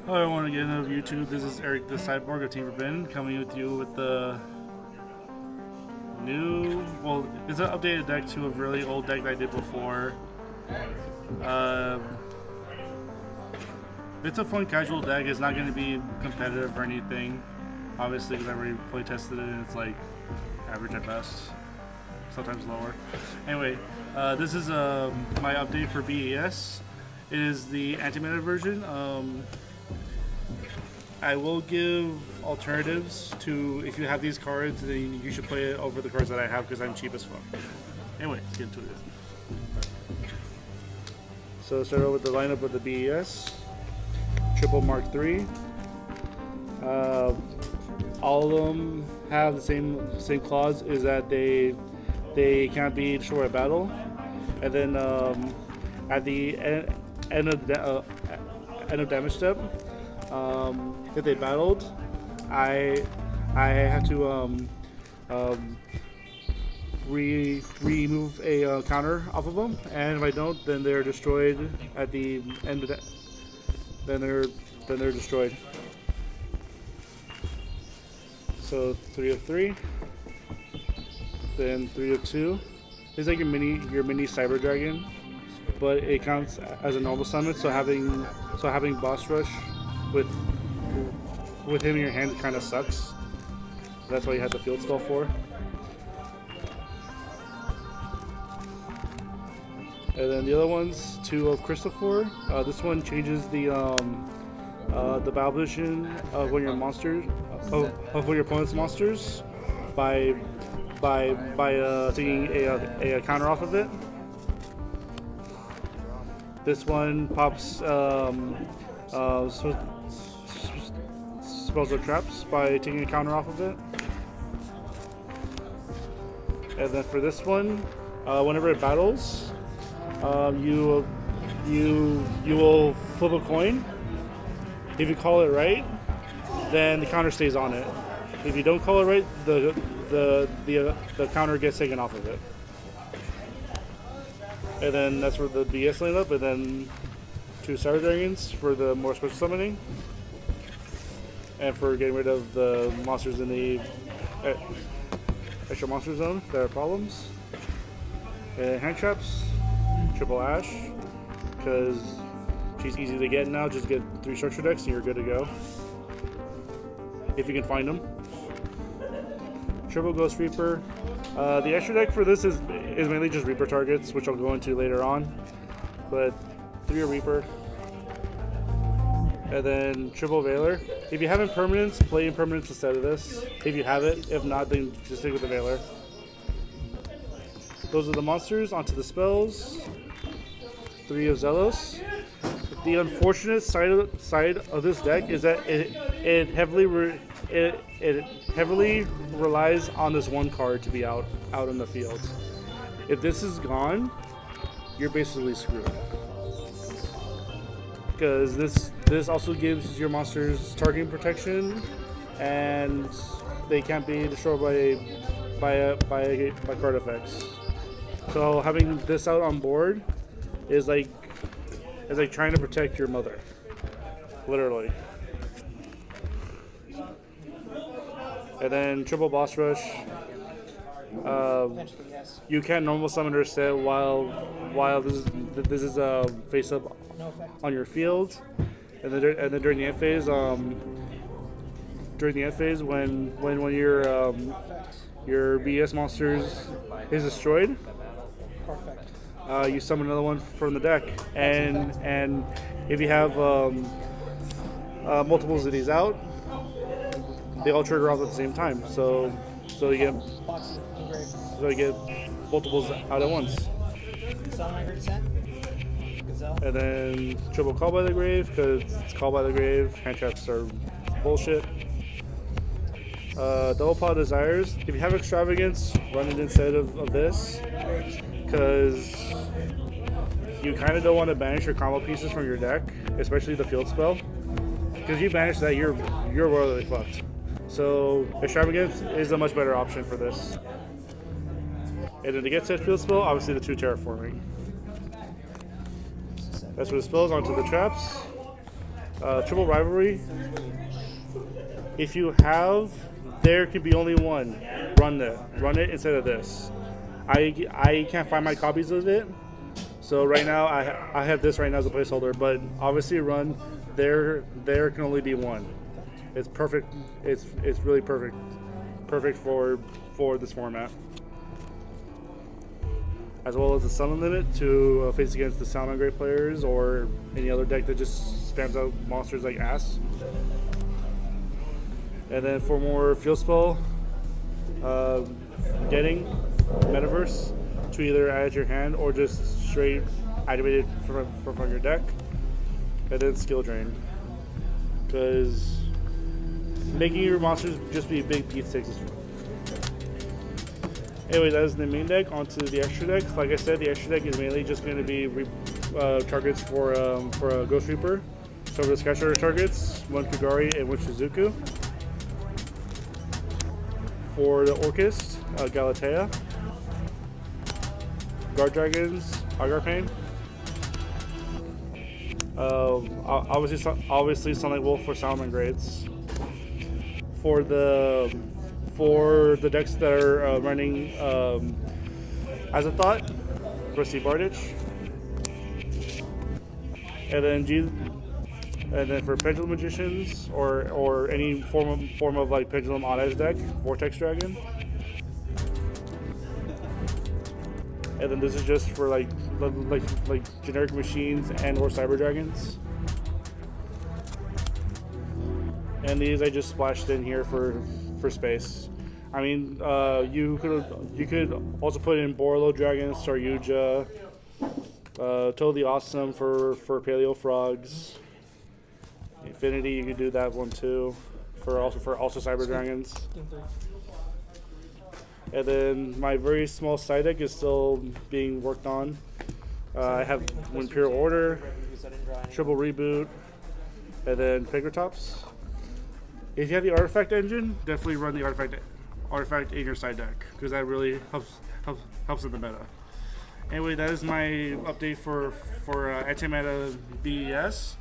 Hello everyone again of YouTube. This is Eric the Cyborg of Team Forbidden coming with you with the new, well, it's an updated deck to a really old deck that I did before. It's a fun casual deck. It's not going to be competitive or anything, obviously, because I already play tested it and it's like average at best, sometimes lower. Anyway, this is my update for B.E.S. It is the anti-meta version. I will give alternatives to, if you have these cards, then you should play it over the cards that I have because I'm cheap as fuck. Anyway, let's get into it. So let's start out with the lineup of the B.E.S. Triple Mark III. All of them have the same clause, is that they can't be destroyed by battle. And then at the end of damage step, if they battled, I have to remove a counter off of them, and if I don't, then they're destroyed at the end of that. Then they're destroyed. So 3 of 3, then 3 of 2. It's like your mini Cyber Dragon, but it counts as a normal summon. So having Boss Rush with him in your hand kind of sucks. That's why you have the field spell for. And then the other one's 2 of Crystal Core. This one changes the battle position of one of your monsters, of one of your opponent's monsters, by taking a counter off of it. This one pops spells or traps by taking a counter off of it. And then for this one, whenever it battles, you will flip a coin. If you call it right, then the counter stays on it. If you don't call it right, the counter gets taken off of it. And then that's for the B.S. lineup, and then 2 Cyber Dragons for the more special summoning, and for getting rid of the monsters in the extra monster zone that are problems. And hand traps, triple Ash, because she's easy to get now. Just get 3 structure decks and you're good to go, if you can find them. Triple Ghost Reaper. The extra deck for this is mainly just Reaper targets, which I'll go into later on. But 3 of Reaper. And then Triple Veiler. If you have impermanence, play impermanence instead of this. If you have it. If not, then just stick with the Veiler. Those are the monsters. Onto the spells. 3 of Zelos. The unfortunate side of this deck is that it heavily relies on this one card to be out in the field. If this is gone, you're basically screwed. Because this also gives your monsters targeting protection, and they can't be destroyed by card effects. So having this out on board is like trying to protect your mother, literally. And then triple Boss Rush. You can't normal summon or set while this is face up on your field, and then during the end phase, when your B.S. monsters is destroyed, you summon another one from the deck, and if you have multiples of these out, they all trigger off at the same time. So you get multiples out at once. And then triple Call by the Grave, because it's Call by the Grave. Hand traps are bullshit. Double Paw Desires. If you have Extravagance, run it instead of this, because you kind of don't want to banish your combo pieces from your deck, especially the field spell. Because you banish that, you're royally fucked. So Extravagance is a much better option for this. And then to get set field spell, obviously the 2 Terraforming. That's for the spells. Onto the traps. Triple Rivalry. If you have, there can be only one. Run it instead of this. I can't find my copies of it, so right now I have this right now as a placeholder. But obviously, run there can only be one. It's perfect. It's really perfect for this format, as well as the summon limit to face against the Salmon Great players or any other deck that just spams out monsters like ass. And then for more field spell, getting Metaverse to either add to your hand or just straight activate it from your deck. And then skill drain, because making your monsters just be big beefsteaks is fun. Anyway, that is the main deck. Onto the extra deck. Like I said, the extra deck is mainly just going to be targets for a Ghost Reaper. So for the Sky Starter targets, one Kugari and one Shizuku. For the Orchist, Galatea. Guard Dragons, Agarpain. Obviously Sunlight Wolf for Salmon Grades. For the decks that are running as a thought, Rusty Bardich. And then for Pendulum Magicians or any form of like Pendulum on edge deck, Vortex Dragon. And then this is just for like generic machines and or Cyber Dragons. And these I just splashed in here for space. I mean, you could also put in Borlo Dragons, Saryuja, Totally Awesome for Paleo Frogs. Infinity, you could do that one too, for also Cyber Dragons. And then my very small side deck is still being worked on. I have Imperial Order, Triple Reboot, and then Pagratops. If you have the Artifact engine, definitely run the Artifact in your side deck, because that really helps in the meta. Anyway, that is my update for anti-meta B.E.S.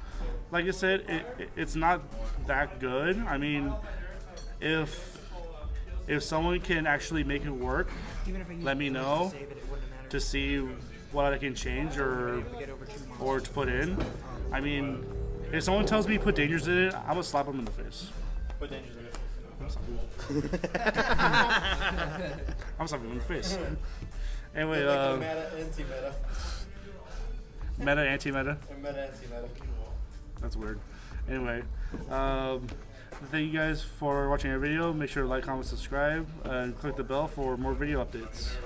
Like I said, it's not that good. I mean, if someone can actually make it work, let me know to see what I can change or to put in. I mean, if someone tells me to put dangers in it, I'm gonna slap them in the face. Put dangers in it. I'm slapping him in the face. Anyway, like meta, anti-meta. Meta, anti-meta. Meta, anti-meta. That's weird. Anyway, thank you guys for watching our video. Make sure to like, comment, subscribe, and click the bell for more video updates.